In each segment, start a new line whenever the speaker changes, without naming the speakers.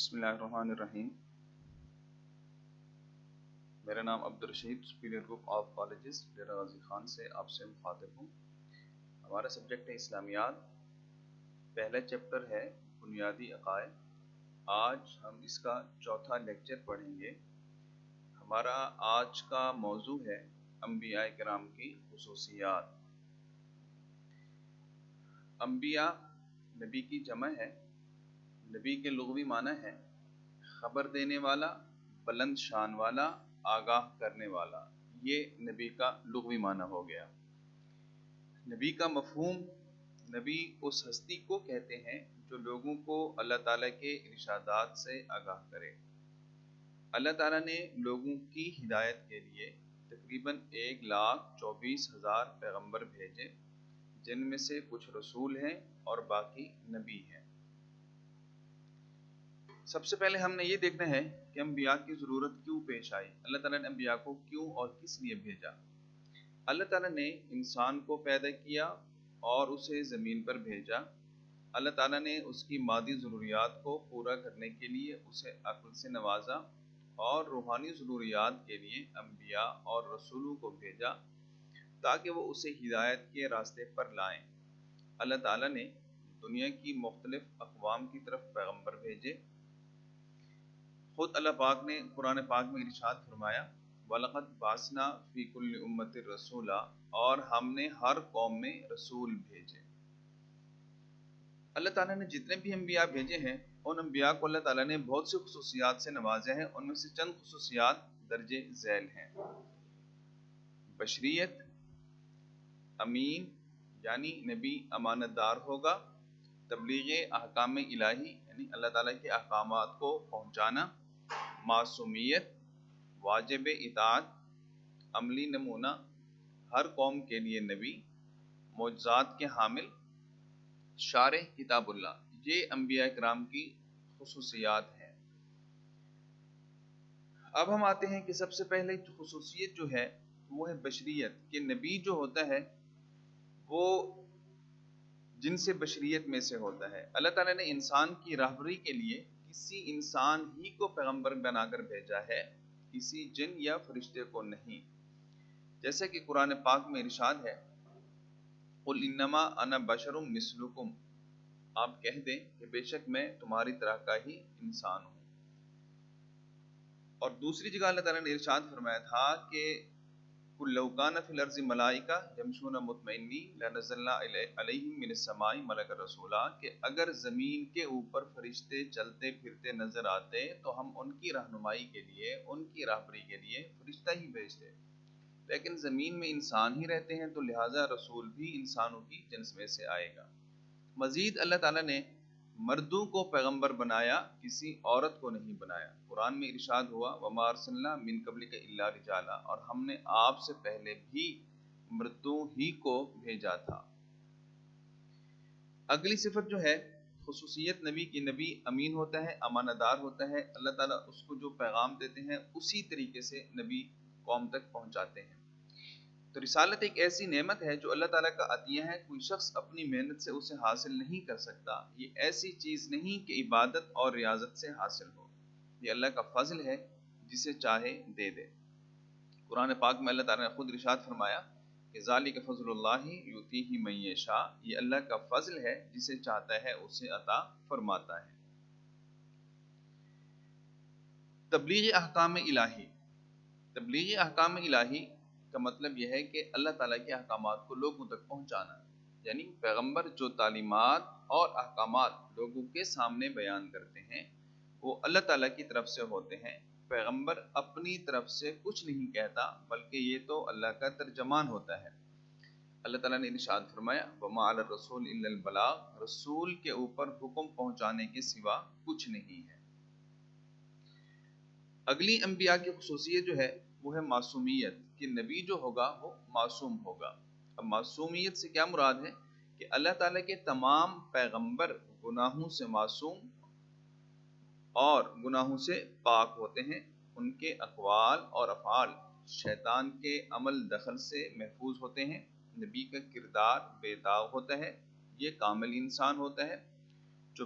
بسم اللہ الرحمن الرحیم۔ میرا نام Abdul Rashid superior group of colleges Dera Ghazi Khan سے آپ سے مخاطب ہوں۔ ہمارا سبجیکٹ ہے اسلامیات، پہلا چیپٹر ہے بنیادی عقائد۔ آج ہم اس کا چوتھا لیکچر پڑھیں گے۔ ہمارا آج کا موضوع ہے انبیاء کرام کی خصوصیات۔ انبیاء نبی کی جمع ہے۔ نبی کے لغوی معنی ہے خبر دینے والا، بلند شان والا، آگاہ کرنے والا۔ یہ نبی کا لغوی معنی ہو گیا۔ نبی کا مفہوم، نبی اس ہستی کو کہتے ہیں جو لوگوں کو اللہ تعالیٰ کے ارشادات سے آگاہ کرے۔ اللہ تعالیٰ نے لوگوں کی ہدایت کے لیے تقریباً 1,24,000 پیغمبر بھیجے، جن میں سے کچھ رسول ہیں اور باقی نبی ہیں۔ سب سے پہلے ہم نے یہ دیکھنا ہے کہ انبیاء کی ضرورت کیوں پیش آئی، اللہ تعالیٰ نے انبیاء کو کیوں اور کس لیے بھیجا۔ اللہ تعالیٰ نے انسان کو پیدا کیا اور اسے زمین پر بھیجا۔ اللہ تعالیٰ نے اس کی مادی ضروریات کو پورا کرنے کے لیے اسے عقل سے نوازا اور روحانی ضروریات کے لیے انبیاء اور رسولوں کو بھیجا تاکہ وہ اسے ہدایت کے راستے پر لائیں۔ اللہ تعالیٰ نے دنیا کی مختلف اقوام کی طرف پیغمبر بھیجے۔ خود اللہ پاک نے قرآن پاک میں ارشاد فرمایا، وَلَقَدْ بَعَثْنَا فِي كُلِّ أُمَّةٍ رَسُولًا، اور ہم نے ہر قوم میں رسول بھیجے۔ اللہ تعالیٰ نے جتنے بھی انبیاء بھیجے ہیں ان انبیاء کو اللہ تعالیٰ نے بہت سی خصوصیات سے نوازا ہے۔ ان میں سے چند خصوصیات درج ذیل ہیں۔ بشریت، امین یعنی نبی امانت دار ہوگا، تبلیغ احکام الہی یعنی اللہ تعالیٰ کے احکامات کو پہنچانا، معصومیت، واجب اطاعت، عملی نمونہ، ہر قوم کے لیے نبی، معجزات کے حامل، شارح کتاب اللہ۔ یہ انبیاء کرام کی خصوصیات ہیں۔ اب ہم آتے ہیں کہ سب سے پہلے خصوصیت جو ہے وہ ہے بشریت، کہ نبی جو ہوتا ہے وہ جنس بشریت میں سے ہوتا ہے۔ اللہ تعالیٰ نے انسان کی راہبری کے لیے کسی انسان ہی کو پیغمبر بنا کر بھیجا ہے، کسی جن یا فرشتے کو نہیں۔ جیسے کہ قرآن پاک میں ارشاد ہے، قُلْ إِنَّمَا أَنَا بَشَرٌ مِثْلُكُمْ، آپ کہہ دیں کہ بے شک میں تمہاری طرح کا ہی انسان ہوں۔ اور دوسری جگہ اللہ تعالیٰ نے ارشاد فرمایا تھا کہ قُلْ لَوْ كَانَ فِي الْأَرْضِ مَلَائِكَةٌ يَمْشُونَ مُطْمَئِنِّينَ لَنَزَّلْنَا عَلَيْهِم مِّنَ السَّمَاءِ مَلَكًا رَّسُولًا، کہ اگر زمین کے اوپر فرشتے چلتے پھرتے نظر آتے تو ہم ان کی رہنمائی کے لیے، ان کی راہبری کے لیے فرشتہ ہی بھیجتے، لیکن زمین میں انسان ہی رہتے ہیں تو لہٰذا رسول بھی انسانوں کی جنس میں سے آئے گا۔ مزید اللہ تعالیٰ نے مردوں کو پیغمبر بنایا، کسی عورت کو نہیں بنایا۔ قرآن میں ارشاد ہوا، وَمَا أَرْسَلْنَا مِن قَبْلِكَ إِلَّا رِجَالًا، اور ہم نے آپ سے پہلے بھی مردوں ہی کو بھیجا تھا۔ اگلی صفت جو ہے خصوصیت نبی کی، نبی امین ہوتا ہے، امانت دار ہوتا ہے۔ اللہ تعالیٰ اس کو جو پیغام دیتے ہیں اسی طریقے سے نبی قوم تک پہنچاتے ہیں۔ تو رسالت ایک ایسی نعمت ہے جو اللہ تعالیٰ کا عطیہ ہے، کوئی شخص اپنی محنت سے اسے حاصل نہیں کر سکتا۔ یہ ایسی چیز نہیں کہ عبادت اور ریاضت سے حاصل ہو، یہ اللہ کا فضل ہے، جسے چاہے دے دے۔ قرآن پاک میں اللہ تعالیٰ نے خود ارشاد فرمایا کہ ذالک فضل اللہ یؤتیہ من یشاء، یہ اللہ کا فضل ہے، جسے چاہتا ہے اسے عطا فرماتا ہے۔ تبلیغ احکام الہی، تبلیغ احکام الہی کا مطلب یہ ہے کہ اللہ تعالیٰ کے احکامات کو لوگوں تک پہنچانا، یعنی پیغمبر جو تعلیمات اور احکامات لوگوں کے سامنے بیان کرتے ہیں وہ اللہ تعالیٰ کی طرف سے ہوتے ہیں۔ پیغمبر اپنی طرف سے کچھ نہیں کہتا، بلکہ یہ تو اللہ کا ترجمان ہوتا ہے۔ اللہ تعالیٰ نے ارشاد فرمایا، وَمَا عَلَى الرَّسُولِ إِلَّا الْبَلَاغُ، رسول کے اوپر حکم پہنچانے کے سوا کچھ نہیں ہے۔ اگلی انبیاء کی خصوصیت جو ہے وہ ہے معصومیت، کہ نبی جو ہوگا وہ معصوم ہوگا۔ اب معصومیت سے کیا مراد ہے کہ اللہ تعالیٰ کے تمام پیغمبر گناہوں سے معصوم اور گناہوں سے پاک ہوتے ہیں، ان کے اقوال اور افعال شیطان کے عمل دخل سے محفوظ ہوتے ہیں، نبی کا کردار بے داغ ہوتا ہے، یہ کامل انسان ہوتا ہے، جو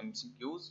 MCQs।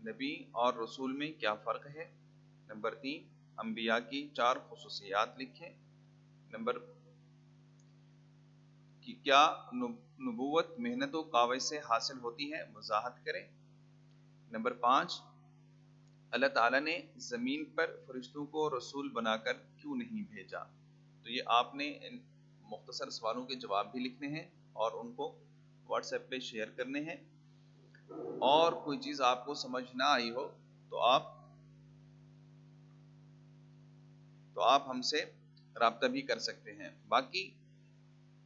نبی اور رسول میں کیا فرق ہے؟ نمبر 3، انبیاء کی 4 خصوصیات لکھیں۔ نمبر کہ کیا نبوت محنت و کاوش سے حاصل ہوتی ہے؟ وضاحت کریں۔ نمبر 5، اللہ تعالیٰ نے زمین پر فرشتوں کو رسول بنا کر کیوں نہیں بھیجا؟ تو یہ آپ نے ان مختصر سوالوں کے جواب بھی لکھنے ہیں اور ان کو واٹس ایپ پہ شیئر کرنے ہیں۔ اور کوئی چیز آپ کو سمجھ نہ آئی ہو تو آپ ہم سے رابطہ بھی کر سکتے ہیں۔ باقی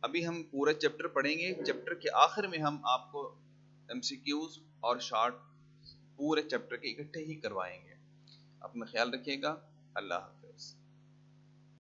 ابھی ہم پورا چیپٹر پڑھیں گے، چیپٹر کے آخر میں ہم آپ کو ایم سی کیوز اور شارٹ پورے چیپٹر کے اکٹھے ہی کروائیں گے۔ اپنا خیال رکھیے گا۔ اللہ حافظ۔